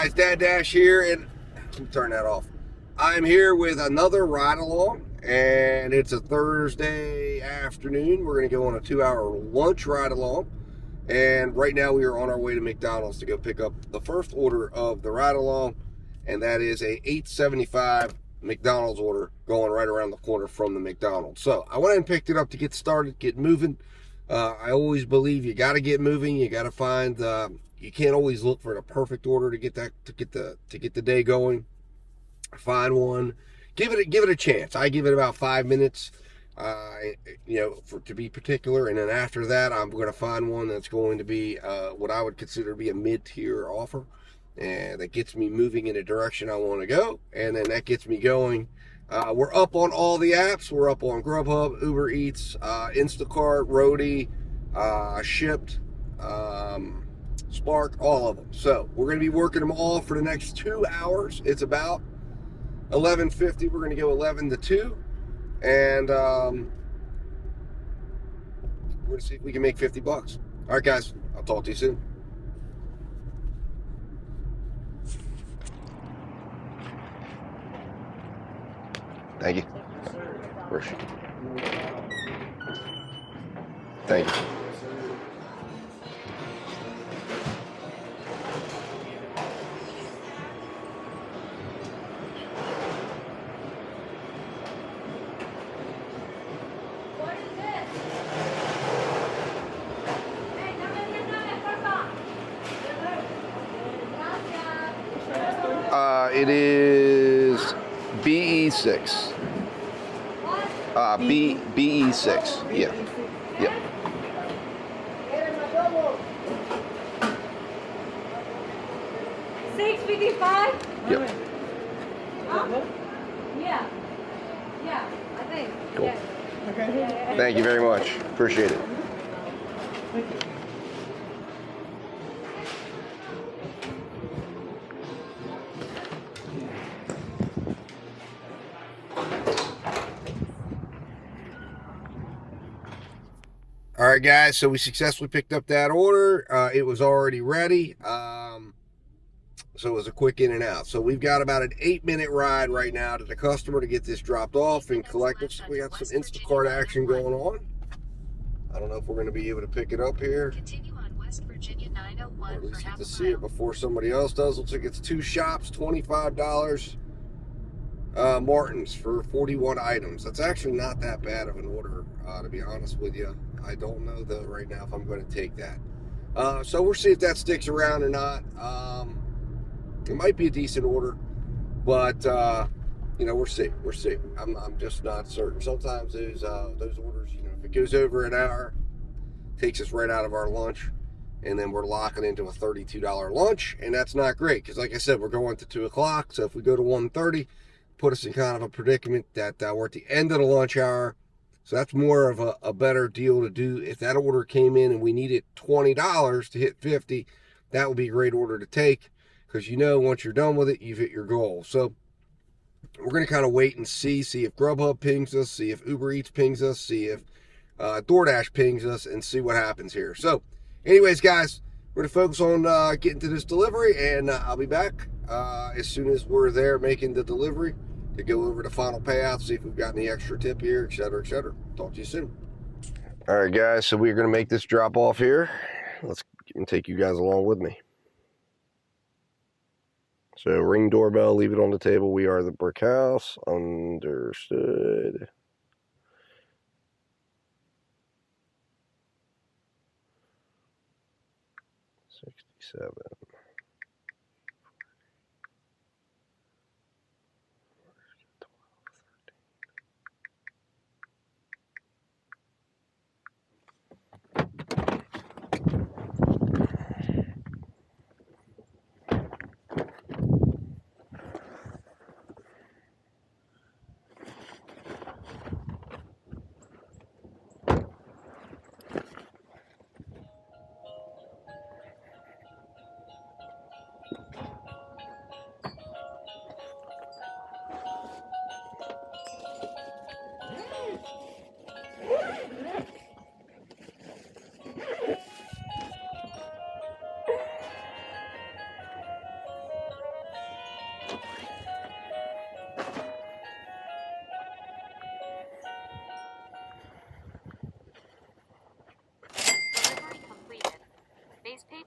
guys, Dad Dash here, and let me turn that off. I'm here with another ride along, and it's a Thursday afternoon. We're going to go on a 2-hour lunch ride along, and right now we are on our way to McDonald's to go pick up the first order of the ride along, and that is a $8.75 McDonald's order going right around the corner from the McDonald's. So I went and picked it up to get started, get moving. I always believe you got to get moving. You got to find. You can't always look for the perfect order to get the day going. Find one. Give it a chance. I give it about 5 minutes. To be particular, and then after that, I'm going to find one that's going to be what I would consider to be a mid-tier offer, and that gets me moving in a direction I want to go, and then that gets me going. We're up on all the apps. We're up on Grubhub, Uber Eats, Instacart, Roadie, Shipt, Spark, all of them. So we're going to be working them all for the next 2 hours. It's about 11:50. We're going to go 11 to 2, and we're going to see if we can make $50. All right, guys. I'll talk to you soon. Thank you. Appreciate it. Thank you. It is BE6. BE6. Yeah. Yep. $6.55? Yep. Huh? Yeah. Yeah, I think. Cool. Yeah. Okay. Thank you very much. Appreciate it. Thank you. All right, guys, so we successfully picked up that order. It was already ready, so it was a quick in and out. So we've got about an 8-minute ride right now to the customer to get this dropped off and collected. So we got some Instacart action going on. I don't know if we're going to be able to pick it up here. Continue on West Virginia 901 or at least for get to half a see it mile. before somebody else does. Looks like it's 2 shops, $25. Martin's for 41 items. That's actually not that bad of an order, to be honest with you. I don't know though right now if I'm going to take that. So we'll see if that sticks around or not. It might be a decent order, but we'll see. We'll see. I'm just not certain. Sometimes those orders, if it goes over an hour, takes us right out of our lunch, and then we're locking into a $32 lunch, and that's not great because, like I said, we're going to 2 o'clock. So if we go to 1:30, put us in kind of a predicament that we're at the end of the lunch hour. So that's more of a better deal to do. If that order came in and we needed $20 to hit 50, that would be a great order to take because once you're done with it, you've hit your goal. So we're going to kind of wait and see if Grubhub pings us, see if Uber Eats pings us, see if DoorDash pings us, and see what happens here. So anyways, guys, we're going to focus on getting to this delivery, and I'll be back as soon as we're there making the delivery to go over the final payout, see if we've got any extra tip here, et cetera, et cetera. Talk to you soon. All right, guys, so we're going to make this drop off here. Let's take you guys along with me. So ring doorbell, leave it on the table. We are the brick house. Understood. $67.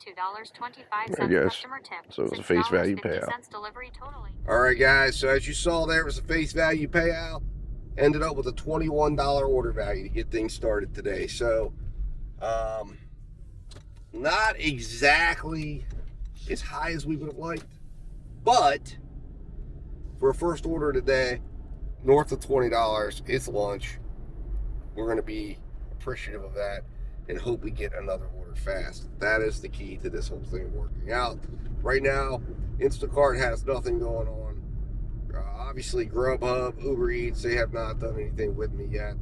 $22.25. There you go. Customer tip. So it was a face value payout. $6.50 delivery totaling. All right, guys. So as you saw, there was a face value payout. Ended up with a $21 order value to get things started today. So, not exactly as high as we would have liked, but for a first order today, north of $20, it's lunch. We're going to be appreciative of that and hope we get another order fast. That is the key to this whole thing working out. Right now, Instacart has nothing going on. Obviously, Grubhub, Uber Eats, they have not done anything with me yet.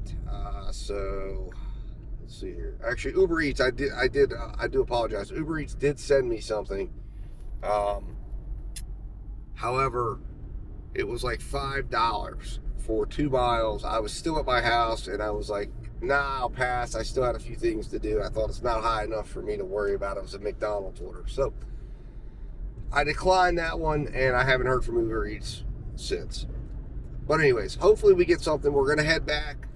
So let's see here. Actually, Uber Eats, I do apologize. Uber Eats did send me something. However, it was like $5 for 2 miles. I was still at my house, and I was like, nah, I'll pass. I still had a few things to do. I thought it's not high enough for me to worry about. It was a McDonald's order. So I declined that one, and I haven't heard from Uber Eats since. But anyways, hopefully we get something. We're going to head back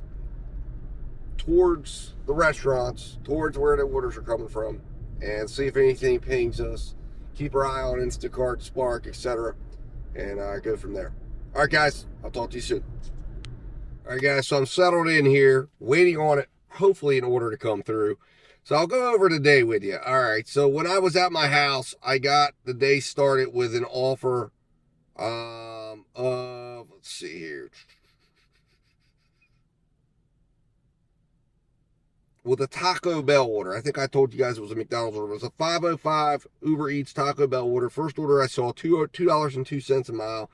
towards the restaurants, towards where the orders are coming from, and see if anything pings us. Keep our eye on Instacart, Spark, etc., and go from there. All right, guys, I'll talk to you soon. All right, guys, so I'm settled in here, waiting on it, hopefully an order to come through. So I'll go over today with you. All right, so when I was at my house, I got the day started with an offer of, let's see here, with a Taco Bell order. I think I told you guys it was a McDonald's order. It was a 505 Uber Eats Taco Bell order. First order I saw, $2.02 a mile,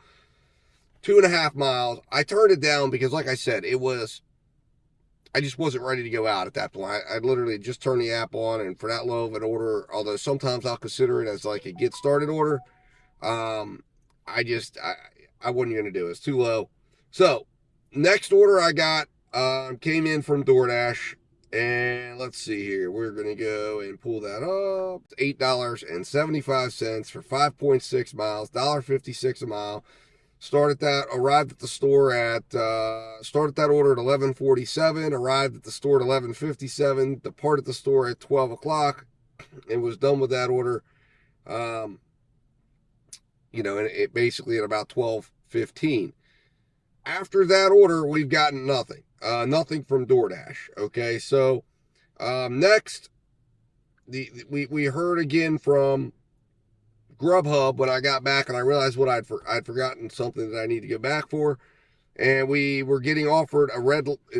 2.5 miles. I turned it down because, like I said, I just wasn't ready to go out at that point. I literally just turned the app on, and for that low of an order, although sometimes I'll consider it as like a get started order, I wasn't going to do it. It's too low. So, next order I got came in from DoorDash. And let's see here. We're going to go and pull that up. $8.75 for 5.6 miles, $1.56 a mile. Arrived at the store at, started that order at 11:47, arrived at the store at 11:57, departed the store at 12 o'clock, and was done with that order, and it basically at about 12:15. After that order, we've gotten nothing. Nothing from DoorDash. Okay, so next, we heard again from Grubhub when I got back, and I realized what I'd forgotten something that I need to go back for, and we were getting offered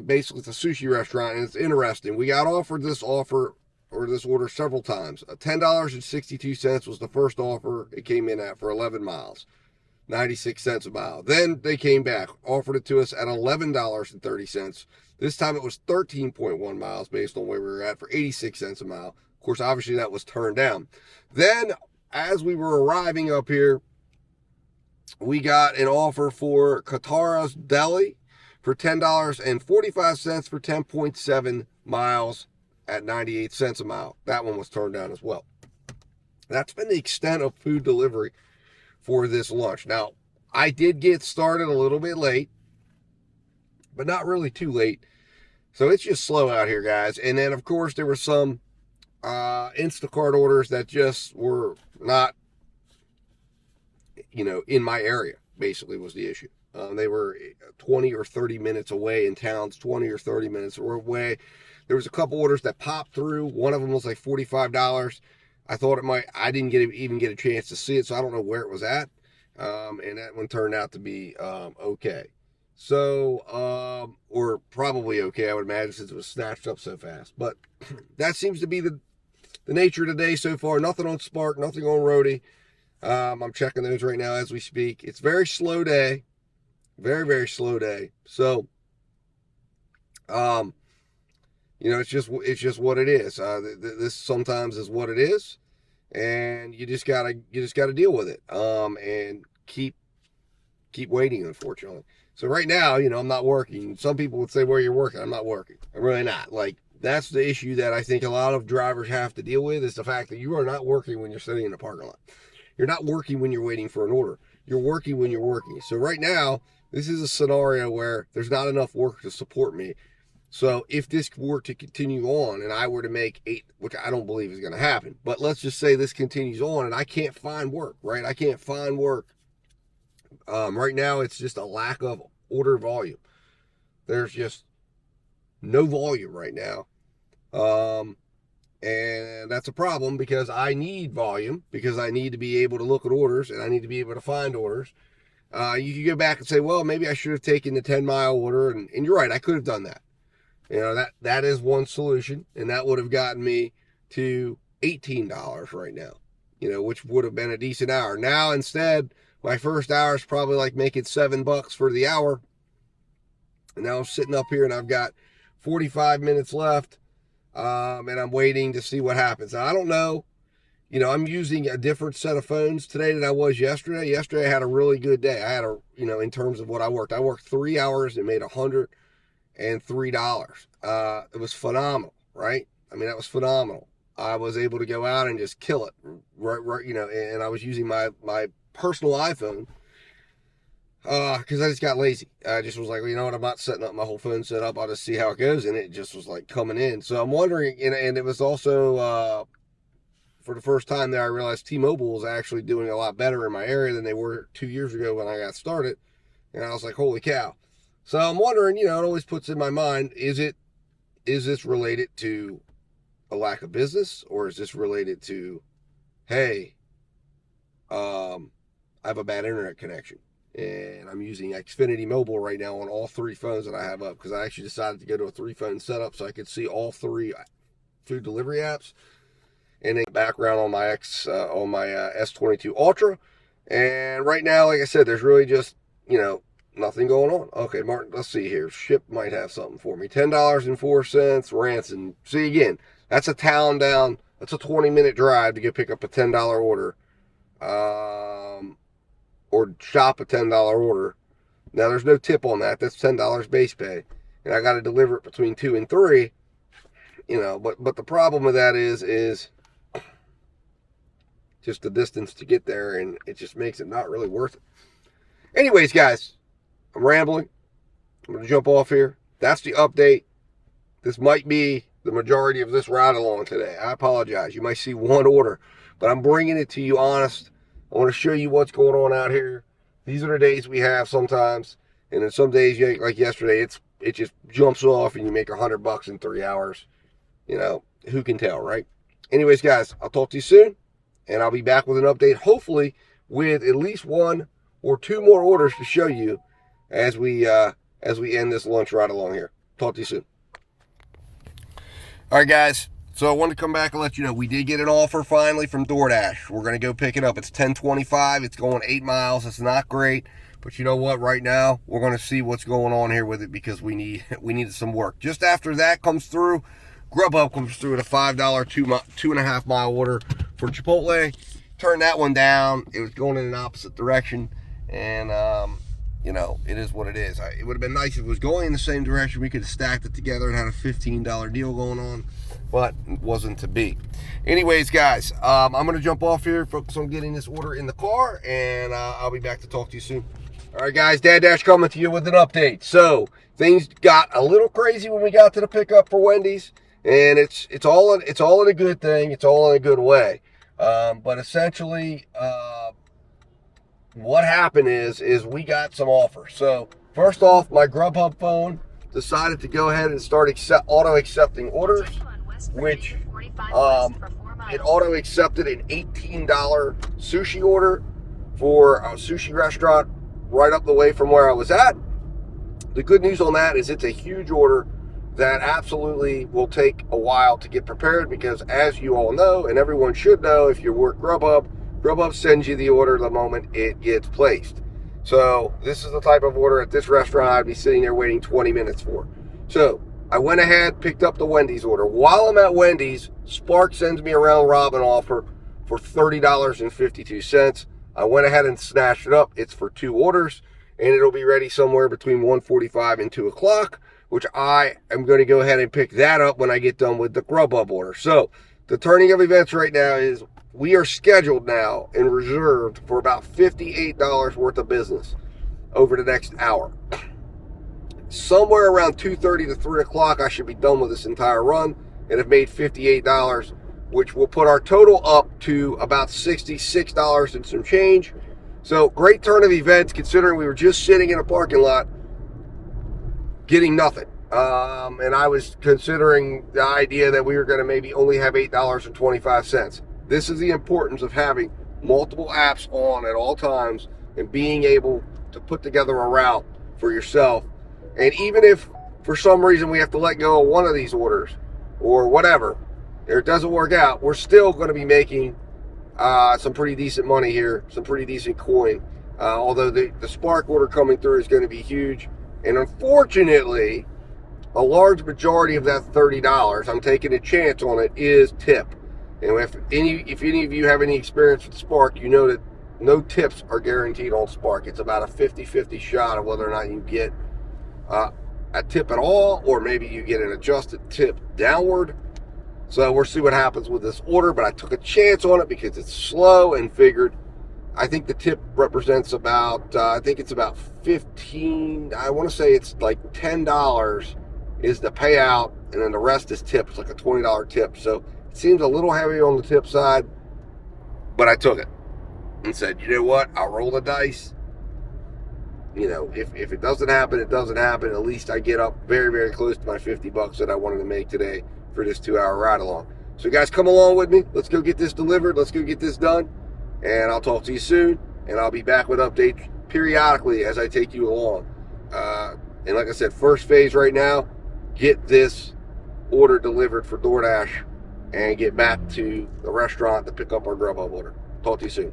basically it's a sushi restaurant, and it's interesting. We got offered this order several times. $10.62 was the first offer it came in at for 11 miles. 96 cents a mile. Then they came back, offered it to us at $11.30. This time it was 13.1 miles based on where we were at for 86 cents a mile. Of course, obviously that was turned down. Then, as we were arriving up here, we got an offer for Katara's Deli for $10.45 for 10.7 miles at 98 cents a mile. That one was turned down as well. That's been the extent of food delivery for this lunch. Now, I did get started a little bit late, but not really too late. So it's just slow out here, guys. And then, of course, there were some Instacart orders that just were not, in my area, basically was the issue. They were 20 or 30 minutes away in towns, 20 or 30 minutes away. There was a couple orders that popped through. One of them was like $45. I thought I didn't even get a chance to see it, so I don't know where it was at. And that one turned out to be okay. So, or probably okay, I would imagine, since it was snatched up so fast. But that seems to be the nature today so far. Nothing on Spark, nothing on Roadie. I'm checking those right now as we speak. It's a very slow day. Very, very slow day. So, it's just what it is. This sometimes is what it is, and you just gotta deal with it. And keep waiting, unfortunately. So right now, I'm not working. Some people would say, "Where you're working?" I'm not working. I'm really not. Like, that's the issue that I think a lot of drivers have to deal with, is the fact that you are not working when you're sitting in a parking lot. You're not working when you're waiting for an order. You're working when you're working. So right now, this is a scenario where there's not enough work to support me. So if this were to continue on and I were to make 8, which I don't believe is going to happen, but let's just say this continues on and I can't find work, right? I can't find work. Right now, it's just a lack of order volume. There's just no volume right now. And that's a problem because I need volume, because I need to be able to look at orders and I need to be able to find orders. You can go back and say, well, maybe I should have taken the 10-mile order. And you're right, I could have done that. That is one solution. And that would have gotten me to $18 right now, which would have been a decent hour. Now, instead, my first hour is probably like making $7 for the hour. And now I'm sitting up here and I've got 45 minutes left. And I'm waiting to see what happens. Now, I don't know. I'm using a different set of phones today than I was yesterday. Yesterday, I had a really good day. I had in terms of what I worked 3 hours and made $103. It was phenomenal, right? I mean, that was phenomenal. I was able to go out and just kill it, right, and I was using my personal iPhone because I just got lazy. I just was like, well, you know what, I'm not setting up my whole phone set up. I'll just see how it goes, and it just was like coming in. So I'm wondering, and it was also for the first time there, I realized T-Mobile is actually doing a lot better in my area than they were 2 years ago when I got started, and I was like, holy cow. So I'm wondering, it always puts in my mind, is this related to a lack of business, or is this related to, hey, I have a bad internet connection and I'm using Xfinity Mobile right now on all 3 phones that I have up, because I actually decided to go to a 3-phone setup so I could see all 3 food delivery apps, and then background on my S22 Ultra. And right now, like I said, there's really just nothing going on. Okay, Martin, let's see here. Ship might have something for me. $10.04. Ransom. See, again, that's a town down. That's a 20-minute drive to go pick up a $10 order. Or shop a $10 order. Now, there's no tip on that. That's $10 base pay. And I got to deliver it between 2 and 3. But the problem with that is just the distance to get there, and it just makes it not really worth it. Anyways, guys, I'm rambling. I'm going to jump off here. That's the update. This might be the majority of this ride along today. I apologize. You might see one order, but I'm bringing it to you honest. I want to show you what's going on out here. These are the days we have sometimes. And then some days, like yesterday, it just jumps off and you make $100 in 3 hours. Who can tell, right? Anyways, guys, I'll talk to you soon. And I'll be back with an update, hopefully with at least 1 or 2 more orders to show you as we end this lunch ride along here. Talk to you soon. All right, guys. So I wanted to come back and let you know we did get an offer finally from DoorDash. We're going to go pick it up. It's $10.25. It's going 8 miles. It's not great. But you know what? Right now, we're going to see what's going on here with it, because we needed some work. Just after that comes through, Grubhub comes through at a $5 2.5 mile order for Chipotle. Turned that one down. It was going in an opposite direction. And, it is what it is. It would have been nice if it was going in the same direction. We could have stacked it together and had a $15 deal going on. But it wasn't to be. Anyways, guys, I'm going to jump off here, focus on getting this order in the car, and I'll be back to talk to you soon. All right, guys, Dad Dash coming to you with an update. So things got a little crazy when we got to the pickup for Wendy's, and it's all in a good thing. It's all in a good way. But essentially, what happened is we got some offers. So first off, my Grubhub phone decided to go ahead and start auto accepting orders, which it auto accepted an $18 sushi order for a sushi restaurant right up the way from where I was at. The good news on that is it's a huge order that absolutely will take a while to get prepared, because as you all know, and everyone should know if you work Grubhub, Grubhub sends you the order the moment it gets placed. So this is the type of order at this restaurant I'd be sitting there waiting 20 minutes for. So I went ahead, picked up the Wendy's order. While I'm at Wendy's, Spark sends me a round robin offer for $30.52. I went ahead and snatched it up. It's for 2 orders, and it'll be ready somewhere between 1:45 and 2 o'clock, which I am going to go ahead and pick that up when I get done with the Grubhub order. So the turning of events right now is we are scheduled now and reserved for about $58 worth of business over the next hour. somewhere around 2:30 to 3 o'clock, I should be done with this entire run and have made $58, which will put our total up to about $66 and some change. So great turn of events considering we were just sitting in a parking lot getting nothing. And I was considering the idea that we were going to maybe only have $8.25. This is the importance of having multiple apps on at all times and being able to put together a route for yourself. And even if for some reason we have to let go of one of these orders or whatever, or it doesn't work out, we're still going to be making some pretty decent money here, some pretty decent coin. Although the Spark order coming through is going to be huge. And unfortunately, a large majority of that $30, I'm taking a chance on it, is tip. And if any of you have any experience with Spark, you know that no tips are guaranteed on Spark. It's about a 50-50 shot of whether or not you get a tip at all, or maybe you get an adjusted tip downward. So we'll see what happens with this order, but I took a chance on it because it's slow and figured I think the tip represents about, I think it's about 15, I want to say it's like $10 is the payout, and then the rest is tip. It's like a $20 tip. So it seems a little heavy on the tip side, but I took it and said, you know what, I'll roll the dice. You know, if it doesn't happen, it doesn't happen. At least I get up very, very close to my $50 that I wanted to make today for this 2-hour ride along. So guys, come along with me. Let's go get this delivered. Let's go get this done. And I'll talk to you soon. And I'll be back with updates periodically as I take you along. And like I said, first phase right now, get this order delivered for DoorDash and get back to the restaurant to pick up our Grubhub order. Talk to you soon.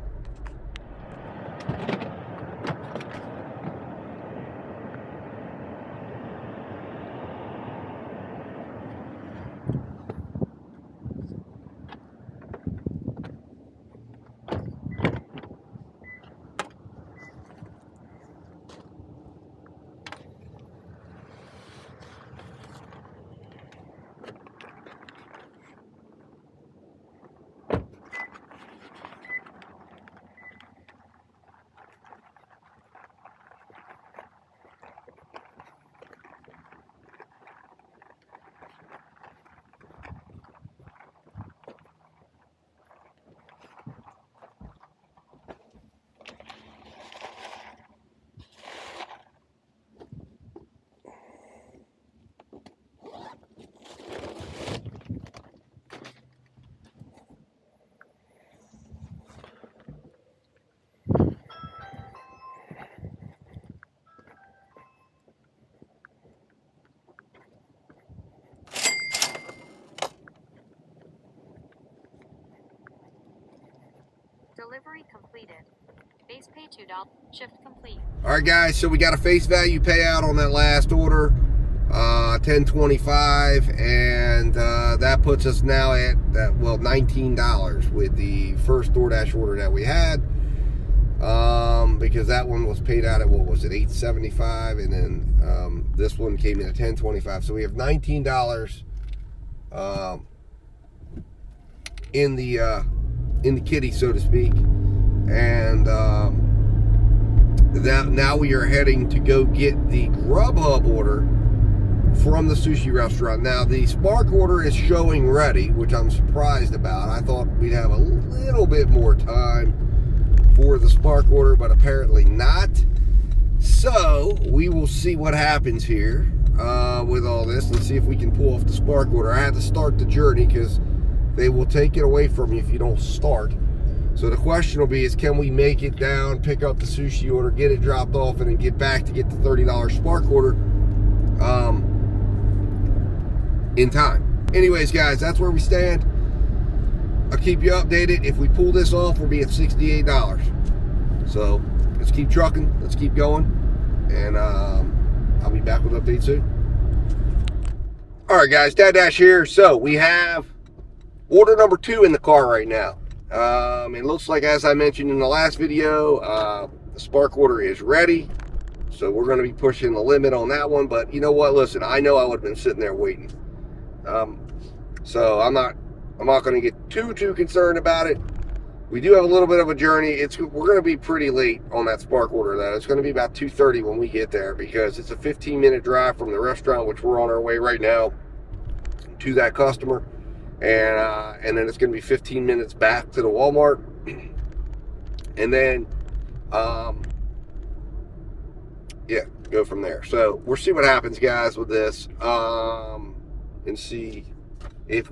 Delivery completed. Base pay $2. Shift complete. All right, guys. So we got a face value payout on that last order, $10.25, and that puts us now at $19 with the first DoorDash order that we had, because that one was paid out at, what was it, $8.75, and then this one came in at $10.25. So we have $19 in the kitty, so to speak. And now we are heading to go get the Grubhub order from the sushi restaurant. Now the Spark order is showing ready, which I'm surprised about. I thought we'd have a little bit more time for the Spark order, but apparently not. So we will see what happens here with all this and see if we can pull off the Spark order. I had to start the journey because they will take it away from you if you don't start. So the question will be is, can we make it down, pick up the sushi order, get it dropped off, and then get back to get the $30 Spark order in time. Anyways, guys, that's where we stand. I'll keep you updated. If we pull this off, we'll be at $68. So let's keep trucking. Let's keep going. And I'll be back with updates soon. All right, guys, Dad Dash here. So we have order number 2 in the car right now. It looks like, as I mentioned in the last video, the Spark order is ready. So we're going to be pushing the limit on that one. But you know what? Listen, I know I would have been sitting there waiting. So I'm not going to get too concerned about it. We do have a little bit of a journey. We're going to be pretty late on that Spark order, though. It's going to be about 2:30 when we get there because it's a 15-minute drive from the restaurant, which we're on our way right now, to that customer. And then it's going to be 15 minutes back to the Walmart. And then, yeah, go from there. So we'll see what happens, guys, with this. And see if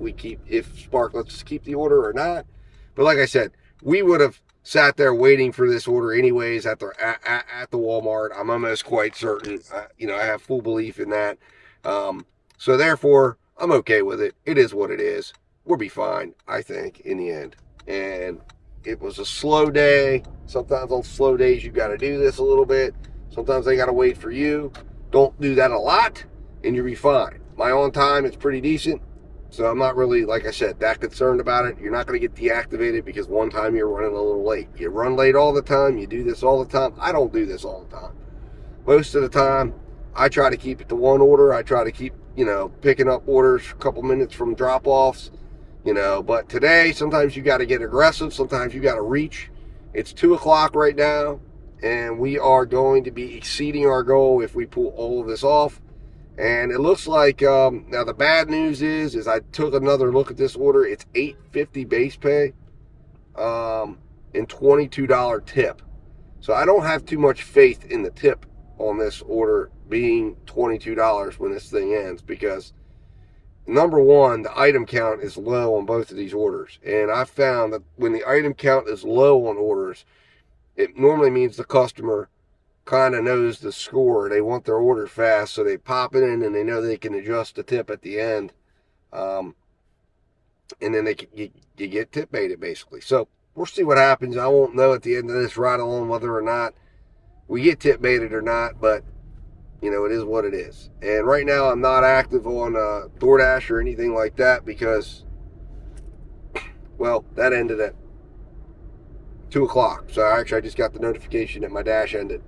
Spark lets us keep the order or not. But like I said, we would have sat there waiting for this order anyways at the Walmart. I'm almost quite certain. I have full belief in that. So therefore, I'm okay with it. It is what it is. We'll be fine, I think, in the end. And it was a slow day. Sometimes on slow days, you got to do this a little bit. Sometimes they got to wait for you. Don't do that a lot, and you'll be fine. My on time is pretty decent. So I'm not really, like I said, that concerned about it. You're not going to get deactivated because one time you're running a little late. You run late all the time. You do this all the time. I don't do this all the time. Most of the time, I try to keep it to one order. I try to keep, picking up orders a couple minutes from drop-offs, But today, sometimes you got to get aggressive. Sometimes you got to reach. It's 2 o'clock right now, and we are going to be exceeding our goal if we pull all of this off. And it looks like, now the bad news is I took another look at this order. It's $8.50 base pay, and $22 tip. So I don't have too much faith in the tip on this order being $22 when this thing ends, because number one, the item count is low on both of these orders. And I found that when the item count is low on orders, it normally means the customer kind of knows the score. They want their order fast, so they pop it in and they know they can adjust the tip at the end. And then you get tip baited, basically. So we'll see what happens. I won't know at the end of this ride along whether or not we get tip baited or not, but it is what it is. And right now I'm not active on DoorDash or anything like that because, well, that ended at 2 o'clock. So actually I just got the notification that my dash ended.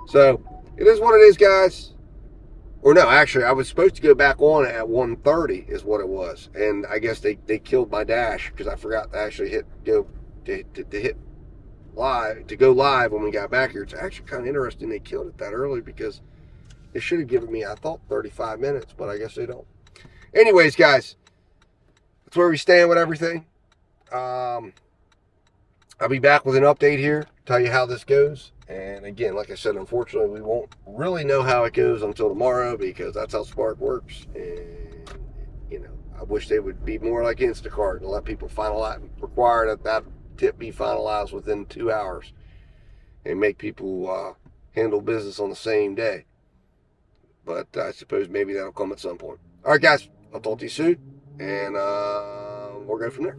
So it is what it is, guys. Or no, actually I was supposed to go back on at 1:30 is what it was. And I guess they killed my dash because I forgot to actually hit go live when we got back here. It's actually kind of interesting they killed it that early because they should have given me, I thought, 35 minutes, but I guess they don't. Anyways, guys, that's where we stand with everything. I'll be back with an update here, tell you how this goes. And again, like I said, unfortunately, we won't really know how it goes until tomorrow because that's how Spark works. And, I wish they would be more like Instacart and let people require that tip be finalized within 2 hours and make people handle business on the same day. But I suppose maybe that'll come at some point. All right, guys, I'll talk to you soon, and we'll go from there.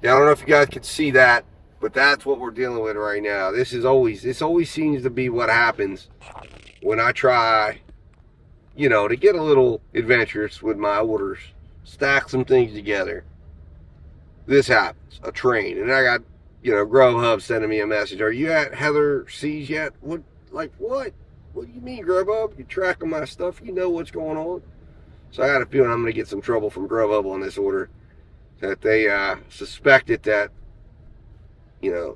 Yeah, I don't know if you guys can see that, but that's what we're dealing with right now. This always seems to be what happens when I try, to get a little adventurous with my orders, stack some things together. This happens, a train, and I got, Grubhub sending me a message. Are you at Heather C's yet? What? What do you mean, Grubhub? You're tracking my stuff. You know what's going on. So I got a feeling I'm going to get some trouble from Grubhub on this order. That they suspected that, they're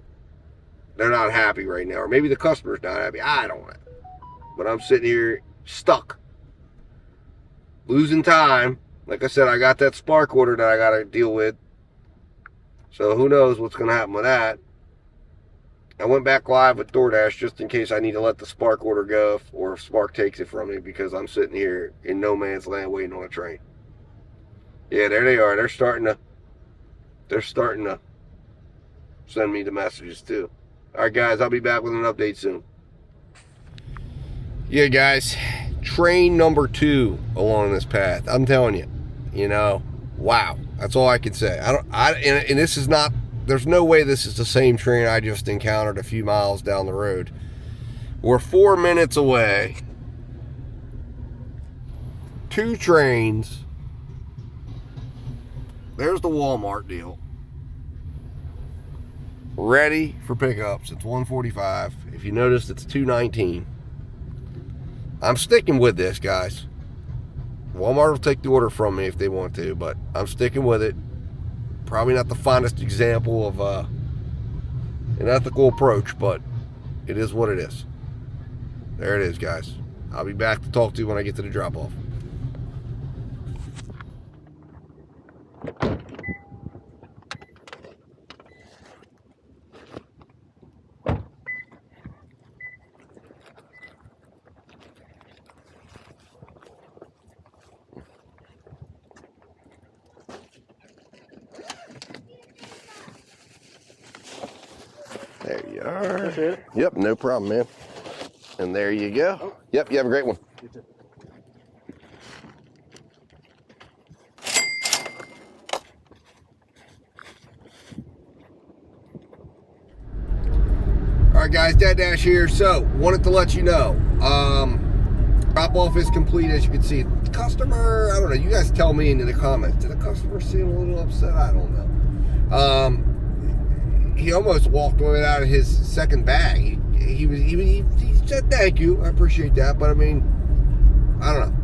not happy right now. Or maybe the customer's not happy. I don't know. But I'm sitting here stuck. Losing time. Like I said, I got that Spark order that I got to deal with. So who knows what's going to happen with that. I went back live with DoorDash just in case I need to let the Spark order go or if Spark takes it from me because I'm sitting here in no man's land waiting on a train. Yeah, there they are. They're starting to send me the messages too. All right, guys, I'll be back with an update soon. Yeah, guys, train number 2 along this path. I'm telling you, wow. That's all I can say. And this is not. There's no way this is the same train I just encountered a few miles down the road. We're 4 minutes away. 2 trains. There's the Walmart deal. Ready for pickups. It's 1:45. If you notice, it's 2:19. I'm sticking with this, guys. Walmart will take the order from me if they want to, but I'm sticking with it. Probably not the finest example of an ethical approach, but it is what it is. There it is, guys. I'll be back to talk to you when I get to the drop-off. There you are. Appreciate it. Yep, no problem, man. And there you go. Oh. Yep, you have a great one. You too. All right, guys, Dad Dash here. So, wanted to let you know, drop off is complete, as you can see. The customer, I don't know, you guys tell me in the comments. Did the customer seem a little upset? I don't know. He almost walked right out of his second bag. He said thank you. I appreciate that, but I mean, I don't know.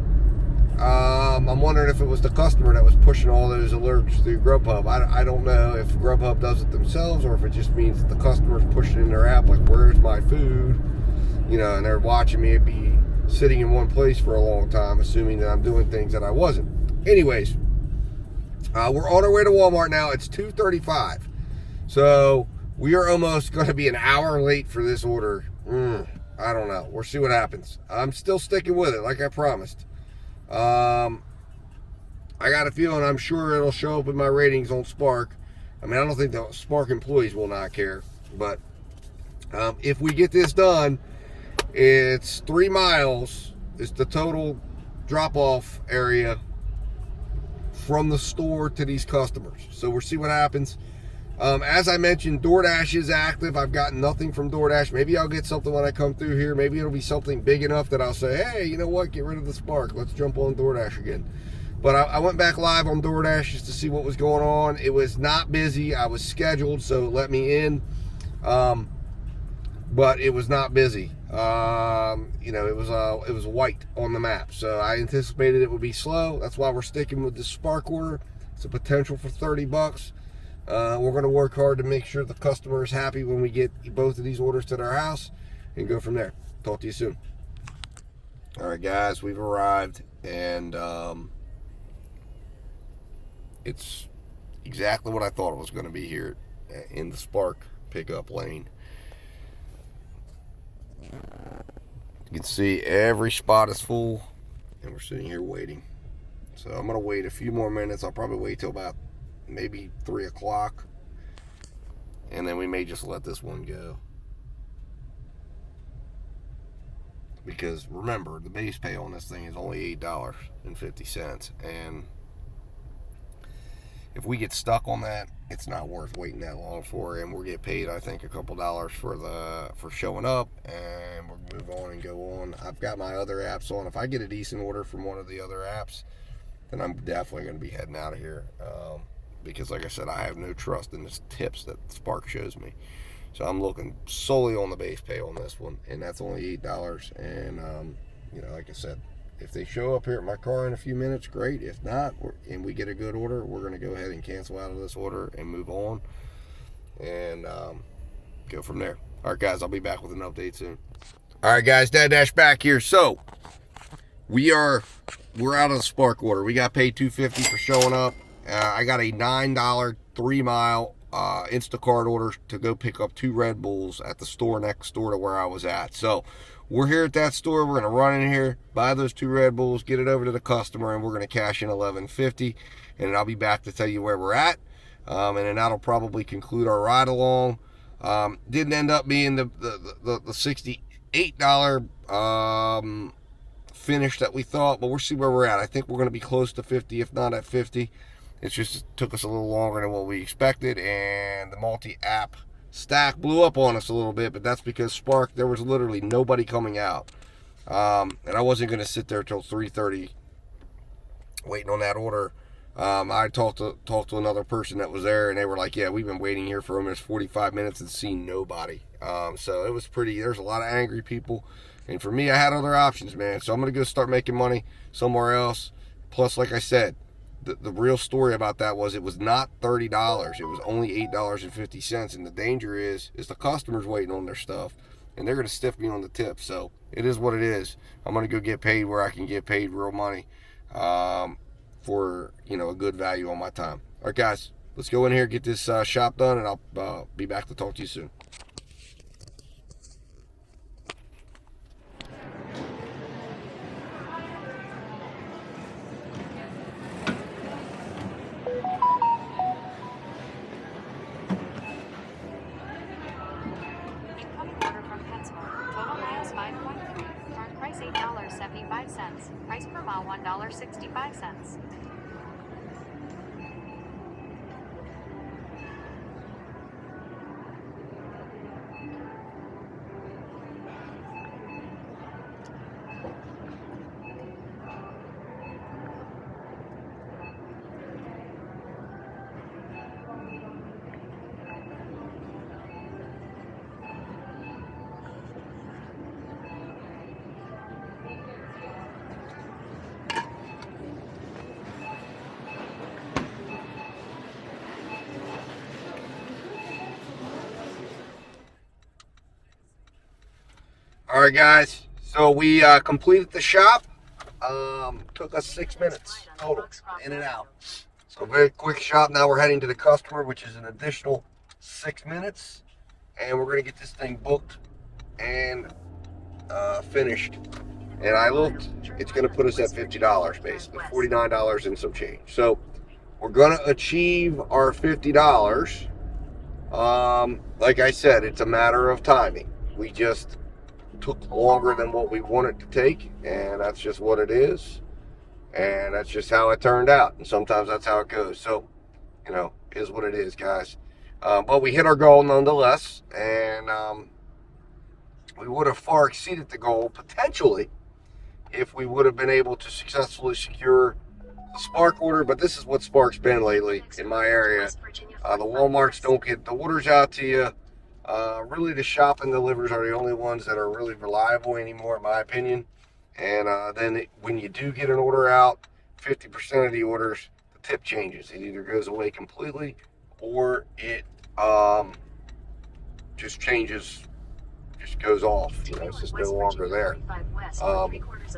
I'm wondering if it was the customer that was pushing all those alerts through Grubhub. I don't know if Grubhub does it themselves or if it just means that the customer's pushing in their app, like, where's my food? You know, and they're watching me be sitting in one place for a long time, assuming that I'm doing things that I wasn't. Anyways, we're on our way to Walmart now. It's 2:35. So we are almost going to be an hour late for this order. I don't know. We'll see what happens. I'm still sticking with it, like I promised. I got a feeling I'm sure it'll show up in my ratings on Spark. I mean, I don't think the Spark employees will not care. But if we get this done, it's 3 miles. It's the total drop-off area from the store to these customers. So we'll see what happens. As I mentioned, DoorDash is active. I've gotten nothing from DoorDash. Maybe I'll get something when I come through here. Maybe it'll be something big enough that I'll say, hey, you know what? Get rid of the Spark. Let's jump on DoorDash again. But I went back live on DoorDash just to see what was going on. It was not busy. I was scheduled, so it let me in. But it was not busy. You know, it was white on the map. So I anticipated it would be slow. That's why we're sticking with the Spark order. It's a potential for $30. We're going to work hard to make sure the customer is happy when we get both of these orders to their house and go from there. Talk to you soon. All right, guys, we've arrived, and it's exactly what I thought it was going to be here in the Spark pickup lane. You can see every spot is full, and we're sitting here waiting. So I'm going to wait a few more minutes. I'll probably wait till about maybe 3 o'clock, and then we may just let this one go, because remember, the base pay on this thing is only $8.50, and if we get stuck on that, it's not worth waiting that long for, and we'll get paid, I think, a couple dollars for showing up, and we'll move on and go on. I've got my other apps on. If I get a decent order from one of the other apps, then I'm definitely going to be heading out of here. Because, like I said, I have no trust in the tips that Spark shows me. So I'm looking solely on the base pay on this one, and that's only $8. And, you know, like I said, if they show up here at my car in a few minutes, great. If not, and we get a good order, we're going to go ahead and cancel out of this order and move on and go from there. All right, guys, I'll be back with an update soon. All right, guys, Dad Dash back here. So we're out of the Spark order. We got paid $2.50 for showing up. I got a $9 3-mile Instacart order to go pick up 2 Red Bulls at the store next door to where I was at. So we're here at that store. We're going to run in here, buy those 2 Red Bulls, get it over to the customer, and we're going to cash in $11.50. And then I'll be back to tell you where we're at. And then that'll probably conclude our ride along. Didn't end up being the $68 finish that we thought, but we'll see where we're at. I think we're going to be close to 50, if not at 50. It just took us a little longer than what we expected, and the multi-app stack blew up on us a little bit, but that's because Spark, there was literally nobody coming out. And I wasn't going to sit there till 3:30 waiting on that order. I talked to another person that was there, and they were like, yeah, we've been waiting here for almost 45 minutes and seen nobody. So it was there's a lot of angry people. And for me, I had other options, man. So I'm going to go start making money somewhere else. Plus, like I said, the real story about that was it was not $30. It was only $8.50. And the danger is the customer's waiting on their stuff, and they're going to stiff me on the tip. So it is what it is. I'm going to go get paid where I can get paid real money for, you know, a good value on my time. All right, guys, let's go in here, get this shop done, and I'll be back to talk to you soon. Incoming order from Maxymo. Total miles 5.3. Current price $8.75. Price per mile $1.65. All right, guys. So we completed the shop. Took us 6 minutes total, in and out. So very quick shop. Now we're heading to the customer, which is an additional 6 minutes, and we're gonna get this thing booked and finished. And I looked. It's gonna put us at $50 basically, $49 and some change. So we're gonna achieve our $50. Like I said, it's a matter of timing. We just took longer than what we wanted to take, and that's just what it is, and that's just how it turned out. And sometimes that's how it goes. So, you know, is what it is, guys. But we hit our goal nonetheless, and we would have far exceeded the goal potentially if we would have been able to successfully secure the Spark order. But this is what Spark's been lately in my area. The Walmarts don't get the orders out to you. Really, the shop and delivers are the only ones that are really reliable anymore, in my opinion. And then when you do get an order out, 50% of the orders, the tip changes. It either goes away completely, or it just changes, just goes off. You know, it's just no longer there.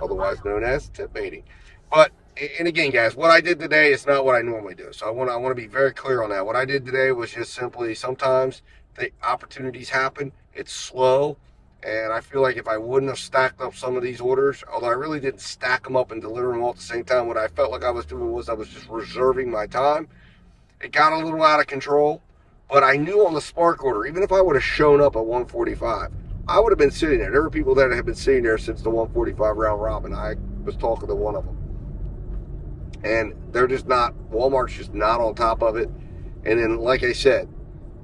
Otherwise known as tip baiting. But and again, guys, what I did today is not what I normally do. So I want to be very clear on that. What I did today was just simply, sometimes the opportunities happen. It's slow, and I feel like if I wouldn't have stacked up some of these orders, although I really didn't stack them up and deliver them all at the same time, what I felt like I was doing was I was just reserving my time. It got a little out of control, but I knew on the Spark order, even if I would have shown up at 145, I would have been sitting there. There were people that have been sitting there since the 145 round robin. I was talking to one of them, and they're just not, Walmart's just not on top of it. And then, like I said,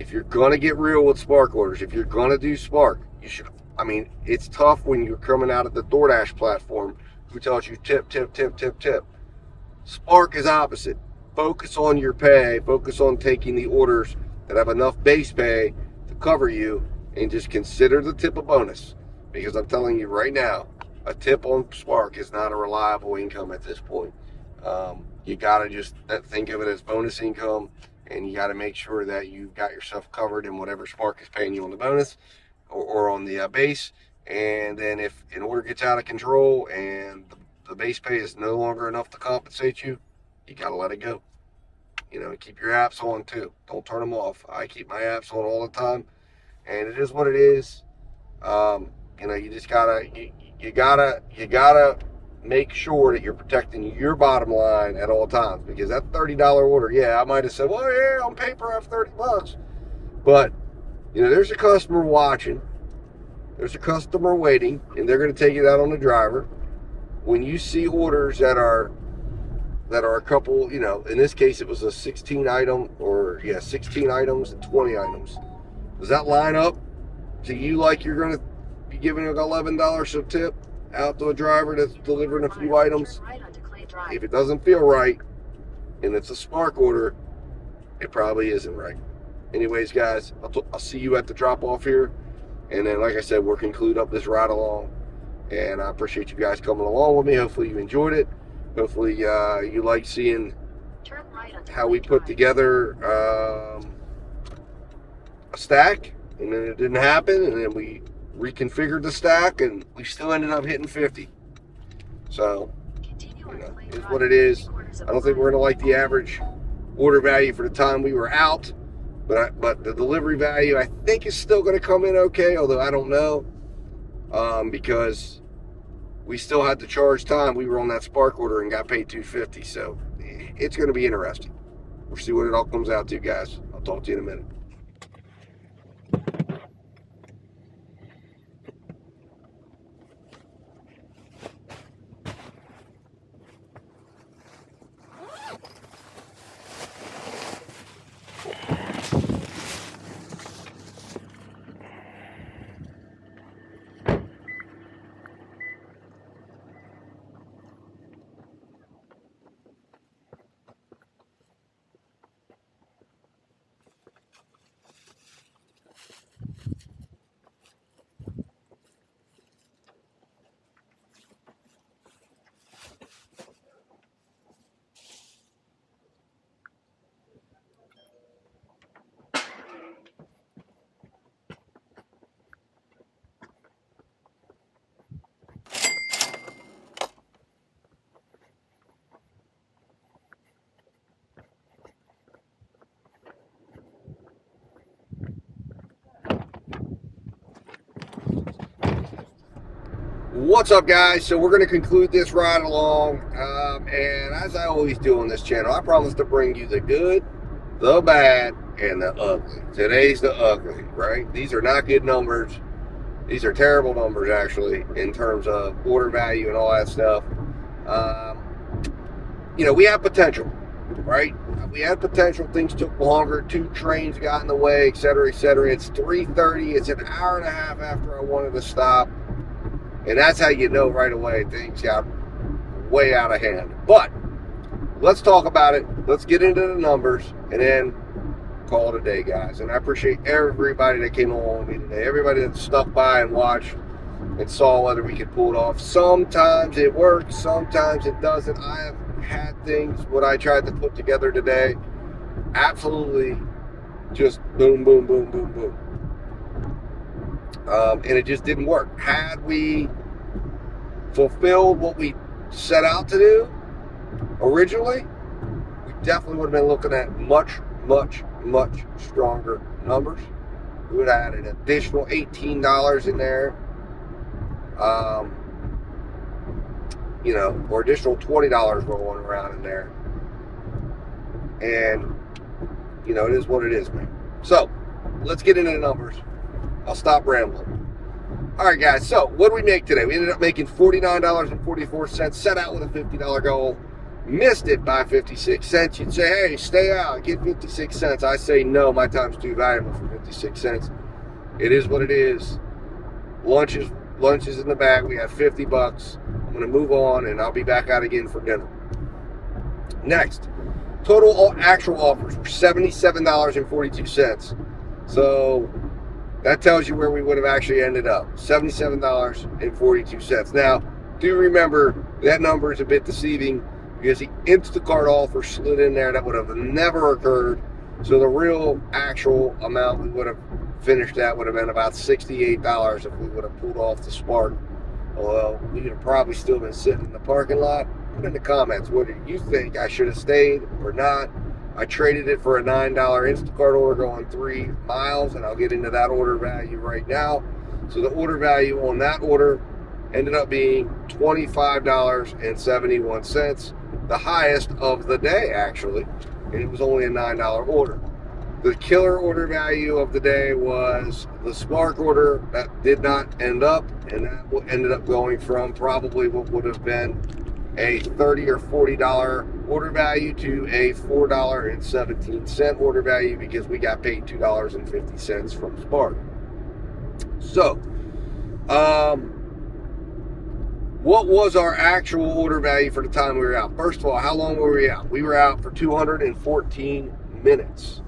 if you're going to get real with Spark orders, if you're going to do Spark, you should, I mean, it's tough when you're coming out of the DoorDash platform who tells you tip, tip, tip, tip, tip. Spark is opposite. Focus on your pay. Focus on taking the orders that have enough base pay to cover you, and just consider the tip a bonus. Because I'm telling you right now, a tip on Spark is not a reliable income at this point. You got to just think of it as bonus income, and you got to make sure that you've got yourself covered in whatever Spark is paying you on the bonus or on the base. And then if an order gets out of control and the base pay is no longer enough to compensate you, you got to let it go. You know, keep your apps on too. Don't turn them off. I keep my apps on all the time, and it is what it is. You know, you just gotta, you gotta make sure that you're protecting your bottom line at all times, because that $30 order, yeah, I might have said, well, yeah, on paper I have $30, but you know, there's a customer watching, there's a customer waiting, and they're going to take it out on the driver. When you see orders that are a couple, you know, in this case it was a 16 item, or yeah, 16 items and 20 items. Does that line up to you like you're going to be giving an $11 of tip out to a driver that's delivering a few items? If it doesn't feel right and it's a Spark order, it probably isn't right. Anyways, guys, I'll see you at the drop off here, and then like I said, we'll conclude up this ride along. And I appreciate you guys coming along with me. Hopefully you enjoyed it. Hopefully you like seeing how we put together a stack, and then it didn't happen, and then we reconfigured the stack, and we still ended up hitting 50. So, it's what it is. I don't think we're going to like the average order value for the time we were out, but the delivery value I think is still going to come in okay, although I don't know, because we still had to charge time. We were on that Spark order and got paid $250, so it's going to be interesting. We'll see what it all comes out to, guys. I'll talk to you in a minute. What's up, guys? So we're going to conclude this ride along, and as I always do on this channel, I promise to bring you the good, the bad, and the ugly. Today's the ugly, right? These are not good numbers. These are terrible numbers, actually, in terms of order value and all that stuff. We have potential, right? We had potential. Things took longer. 2 trains got in the way, et cetera, et cetera. It's 3:30. It's an hour and a half after I wanted to stop. And that's how you know right away things got way out of hand. But let's talk about it. Let's get into the numbers and then call it a day, guys. And I appreciate everybody that came along with me today. Everybody that stuck by and watched and saw whether we could pull it off. Sometimes it works. Sometimes it doesn't. I have had things, what I tried to put together today, absolutely just boom, boom, boom, boom, boom. And it just didn't work. Had we fulfilled what we set out to do originally, we definitely would have been looking at much, much, much stronger numbers. We would have had an additional $18 in there, or additional $20 rolling around in there. And, it is what it is, man. So, let's get into the numbers. I'll stop rambling. All right, guys. So, what did we make today? We ended up making $49.44. Set out with a $50 goal. Missed it by 56 cents. You'd say, hey, stay out. Get 56 cents. I say, no, my time's too valuable for 56 cents. It is what it is. Lunch is in the bag. We have $50. I'm going to move on, and I'll be back out again for dinner. Next, total actual offers were $77.42. So, that tells you where we would have actually ended up, $77.42. Now, do remember that number is a bit deceiving because the Instacart offer slid in there. That would have never occurred. So the real actual amount we would have finished at would have been about $68 if we would have pulled off the Spark. Although we would have probably still been sitting in the parking lot. Put in the comments, what do you think? I should have stayed or not? I traded it for a $9 Instacart order going 3 miles, and I'll get into that order value right now. So the order value on that order ended up being $25.71, the highest of the day, actually, and it was only a $9 order. The killer order value of the day was the Spark order. That did not end up, and that ended up going from probably what would have been a $30 or $40 order value to a $4.17 order value because we got paid $2.50 from Spark. So, what was our actual order value for the time we were out? First of all, how long were we out? We were out for 214 minutes.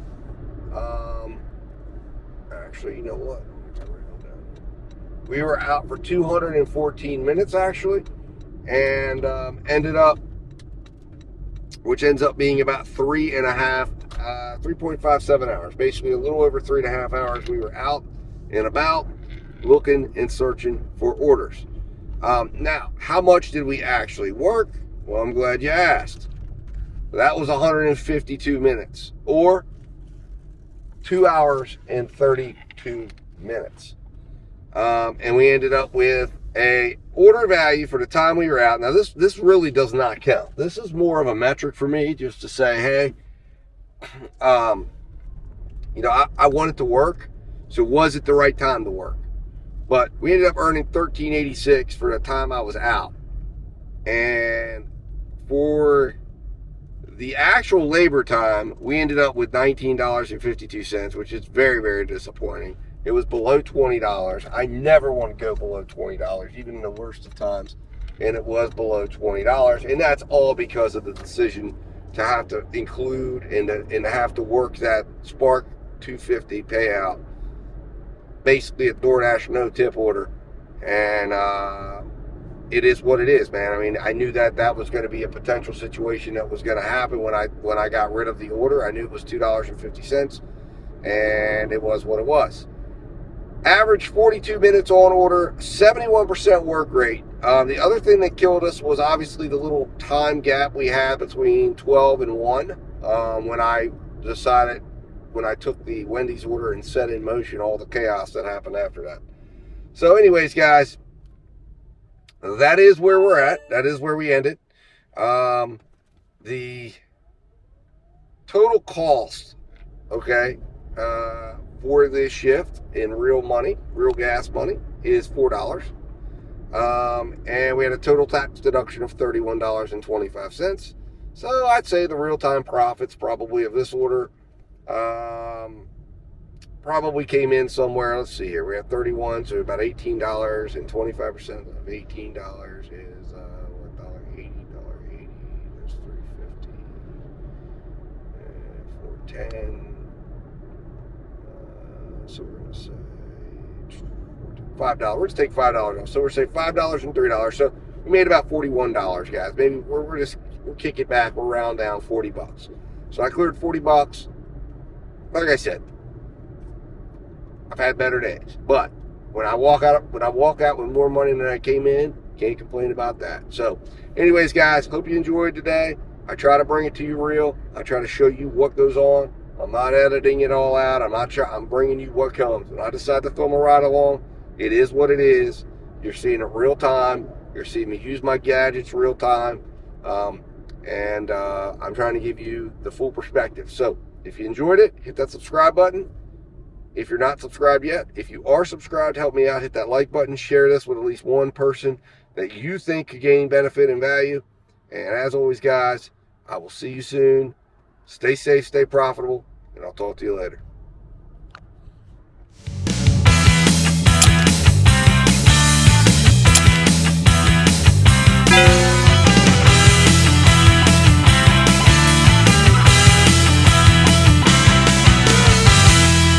Actually, you know what? We were out for 214 minutes, actually. And ended up which ends up being about 3.57 hours. Basically a little over 3.5 hours. We were out and about looking and searching for orders. Now, how much did we actually work? Well, I'm glad you asked. That was 152 minutes, or 2 hours and 32 minutes. And we ended up with a order value for the time we were out. Now, this really does not count. This is more of a metric for me, just to say, hey, I want it to work. So was it the right time to work? But we ended up earning $13.86 for the time I was out. And for the actual labor time, we ended up with $19.52, which is very, very disappointing. It was below $20. I never want to go below $20, even in the worst of times. And it was below $20. And that's all because of the decision to have to include and to have to work that Spark 250 payout. Basically a DoorDash no tip order. And it is what it is, man. I mean, I knew that was going to be a potential situation that was going to happen when I got rid of the order. I knew it was $2.50, and it was what it was. Average 42 minutes on order, 71% work rate. The other thing that killed us was obviously the little time gap we had between 12 and 1 when I took the Wendy's order and set in motion all the chaos that happened after that. So anyways, guys, that is where we're at. That is where we ended. The total cost, okay, for this shift in real money, real gas money, is $4. And we had a total tax deduction of $31.25. So I'd say the real-time profits probably of this order probably came in somewhere. Let's see here. We have 31, so about $18, and 25% of $18 is $1.80. $1.80. That's $3.50. $4.10. So we're going to say $5. We're going to take $5 off. So we're saying $5 and $3. So we made about $41, guys. Maybe we're kick it back. We're round down $40. So I cleared $40. Like I said, I've had better days. But when I walk out with more money than I came in, can't complain about that. So anyways, guys, hope you enjoyed today. I try to bring it to you real. I try to show you what goes on. I'm not editing it all out. I'm bringing you what comes. When I decide to throw my ride along, it is what it is. You're seeing it real time. You're seeing me use my gadgets real time. And I'm trying to give you the full perspective. So if you enjoyed it, hit that subscribe button. If you're not subscribed yet, if you are subscribed, help me out. Hit that like button. Share this with at least one person that you think could gain benefit and value. And as always, guys, I will see you soon. Stay safe, stay profitable, and I'll talk to you later.